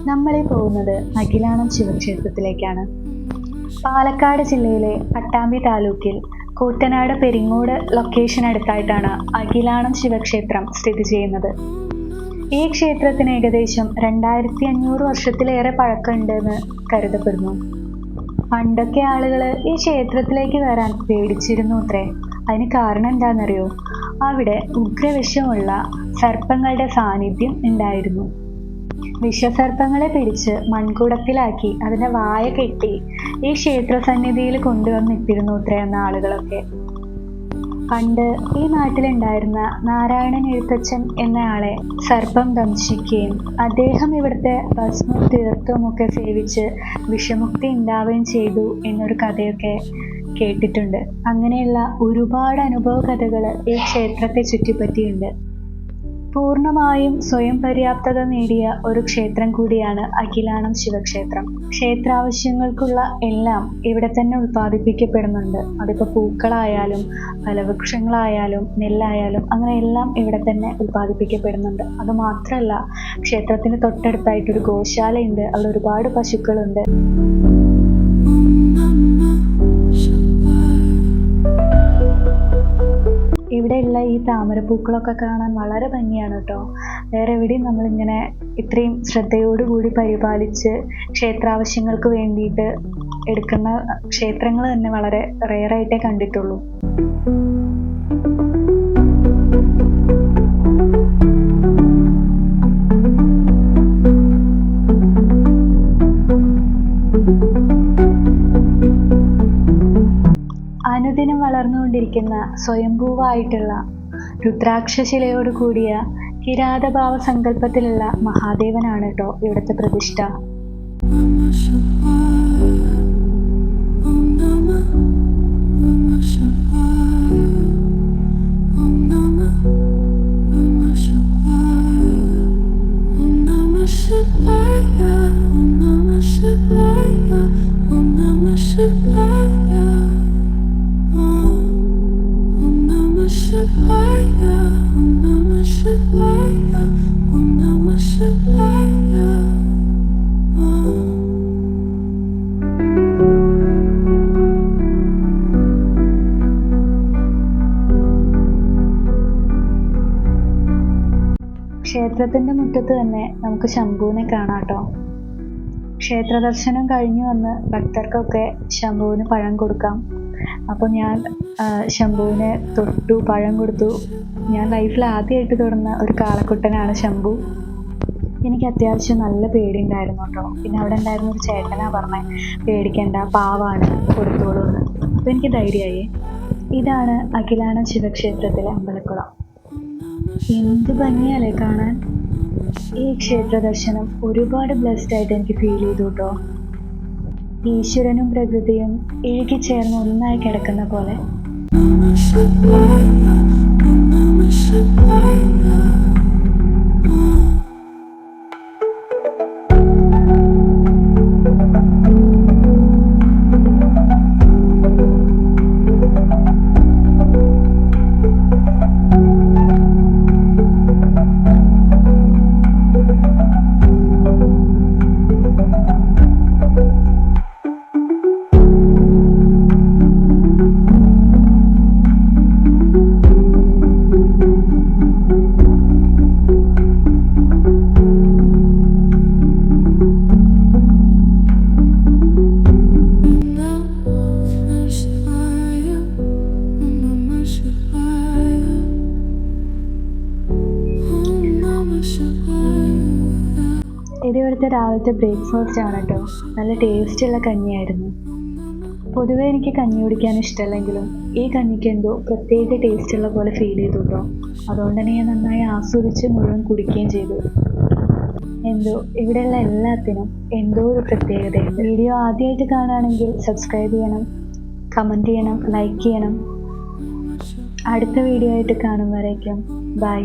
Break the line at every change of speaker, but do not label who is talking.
നമ്മളീ പോകുന്നത് അഖിലാണം ശിവക്ഷേത്രത്തിലേക്കാണ്. പാലക്കാട് ജില്ലയിലെ പട്ടാമ്പി താലൂക്കിൽ കൂറ്റനാട് പെരിങ്ങോട് ലൊക്കേഷൻ അടുത്തായിട്ടാണ് അഖിലാണം ശിവക്ഷേത്രം സ്ഥിതി ചെയ്യുന്നത്. ഈ ക്ഷേത്രത്തിന് ഏകദേശം 2500 വർഷത്തിലേറെ പഴക്കമുണ്ടെന്ന് കരുതപ്പെടുന്നു. പണ്ടൊക്കെ ആളുകൾ ഈ ക്ഷേത്രത്തിലേക്ക് വരാൻ പേടിച്ചിരുന്നു അത്രേ. അതിന് കാരണം എന്താണെന്നറിയോ? അവിടെ ഉഗ്രവിഷമുള്ള സർപ്പങ്ങളുടെ സാന്നിധ്യം ഉണ്ടായിരുന്നു. വിഷസർപ്പങ്ങളെ പിടിച്ച് മൺകുടത്തിലാക്കി അതിൻ്റെ വായ കെട്ടി ഈ ക്ഷേത്ര സന്നിധിയിൽ കൊണ്ടുവന്നിട്ടിരുന്നു അത്രയെന്ന ആളുകളൊക്കെ. പണ്ട് ഈ നാട്ടിലുണ്ടായിരുന്ന നാരായണൻ എഴുത്തച്ഛൻ എന്നയാളെ സർപ്പം ദംശിക്കുകയും അദ്ദേഹം ഇവിടുത്തെ ഭസ്മവും തീർത്ഥവും ഒക്കെ സേവിച്ച് വിഷമുക്തി ഉണ്ടാവുകയും ചെയ്തു എന്നൊരു കഥയൊക്കെ കേട്ടിട്ടുണ്ട്. അങ്ങനെയുള്ള ഒരുപാട് അനുഭവ കഥകൾ ഈ ക്ഷേത്രത്തെ ചുറ്റിപ്പറ്റിയുണ്ട്. പൂർണ്ണമായും സ്വയം പര്യാപ്തത നേടിയ ഒരു ക്ഷേത്രം കൂടിയാണ് അഖിലാണം ശിവക്ഷേത്രം. ക്ഷേത്രാവശ്യങ്ങൾക്കുള്ള എല്ലാം ഇവിടെ തന്നെ ഉൽപ്പാദിപ്പിക്കപ്പെടുന്നുണ്ട്. അതിപ്പോൾ പൂക്കളായാലും ഫലവൃക്ഷങ്ങളായാലും നെല്ലായാലും അങ്ങനെ എല്ലാം ഇവിടെ തന്നെ ഉൽപ്പാദിപ്പിക്കപ്പെടുന്നുണ്ട്. അതുമാത്രമല്ല, ക്ഷേത്രത്തിന് തൊട്ടടുത്തായിട്ടൊരു ഗോശാലയുണ്ട്. അവിടെ ഒരുപാട് പശുക്കളുണ്ട്. ഇവിടെയുള്ള ഈ താമരപ്പൂക്കളൊക്കെ കാണാൻ വളരെ ഭംഗിയാണ് കേട്ടോ. വേറെ എവിടെയും നമ്മളിങ്ങനെ ഇത്രയും ശ്രദ്ധയോടുകൂടി പരിപാലിച്ച് ക്ഷേത്രാവശ്യങ്ങൾക്ക് വേണ്ടിയിട്ട് എടുക്കുന്ന ക്ഷേത്രങ്ങൾ തന്നെ വളരെ റെയറായിട്ടേ കണ്ടിട്ടുള്ളൂ. അനുദിനം വളർന്നുകൊണ്ടിരിക്കുന്ന സ്വയംഭൂവായിട്ടുള്ള രുദ്രാക്ഷശിലയോട് കൂടിയ കിരാതഭാവ സങ്കല്പത്തിലുള്ള മഹാദേവനാണ് കേട്ടോ ഇവിടുത്തെ പ്രതിഷ്ഠ. ക്ഷേത്രത്തിൻ്റെ മുറ്റത്ത് തന്നെ നമുക്ക് ശംഭുവിനെ കാണാം കേട്ടോ. ക്ഷേത്ര ദർശനം കഴിഞ്ഞു വന്ന് ഭക്തർക്കൊക്കെ ശംഭുവിന് പഴം കൊടുക്കാം. അപ്പോൾ ഞാൻ ശംഭുവിനെ തൊട്ടു, പഴം കൊടുത്തു. ഞാൻ ലൈഫിൽ ആദ്യമായിട്ട് തൊടുന്ന ഒരു കാളക്കുട്ടനാണ് ശംഭു. എനിക്ക് അത്യാവശ്യം നല്ല പേടിയുണ്ടായിരുന്നു കേട്ടോ. പിന്നെ അവിടെ ഉണ്ടായിരുന്ന ഒരു ചേട്ടനാ പറഞ്ഞേ, പേടിക്കണ്ട, പാവാണ്, കൊടുത്തോളൂ എന്ന്. അപ്പോൾ എനിക്ക് ധൈര്യമായി. ഇതാണ് അഖിലാണം ശിവക്ഷേത്രത്തിലെ അമ്പലക്കുളം. എന്ത് ഭംഗിയല്ലേ കാണാൻ. ഈ ക്ഷേത്ര ദർശനം ഒരുപാട് ബ്ലെസ്ഡ് ആയിട്ട് എനിക്ക് ഫീൽ ചെയ്തു കേട്ടോ. ഈശ്വരനും പ്രകൃതിയും ഇഴുകിച്ചേർന്ന് ഒന്നായി കിടക്കുന്ന പോലെ. ഇത് ഇവിടുത്തെ രാവിലത്തെ ബ്രേക്ക്ഫാസ്റ്റ് ആണ് കേട്ടോ. നല്ല ടേസ്റ്റുള്ള കഞ്ഞിയായിരുന്നു. പൊതുവെ എനിക്ക് കഞ്ഞി കുടിക്കാൻ ഇഷ്ടമല്ലെങ്കിലും ഈ കഞ്ഞിക്ക് എന്തോ പ്രത്യേക ടേസ്റ്റുള്ള പോലെ ഫീൽ ചെയ്തു കേട്ടോ. അതുകൊണ്ട് തന്നെ ഞാൻ നന്നായി ആസ്വദിച്ച് മുഴുവൻ കുടിക്കുകയും ചെയ്തു. എന്തോ ഇവിടെയുള്ള എല്ലാത്തിനും എന്തോ ഒരു പ്രത്യേകതയുണ്ട്. വീഡിയോ ആദ്യമായിട്ട് കാണുകയാണെങ്കിൽ സബ്സ്ക്രൈബ് ചെയ്യണം, കമൻറ്റ് ചെയ്യണം, ലൈക്ക് ചെയ്യണം. അടുത്ത വീഡിയോ ആയിട്ട് കാണും വരേക്കും ബൈ.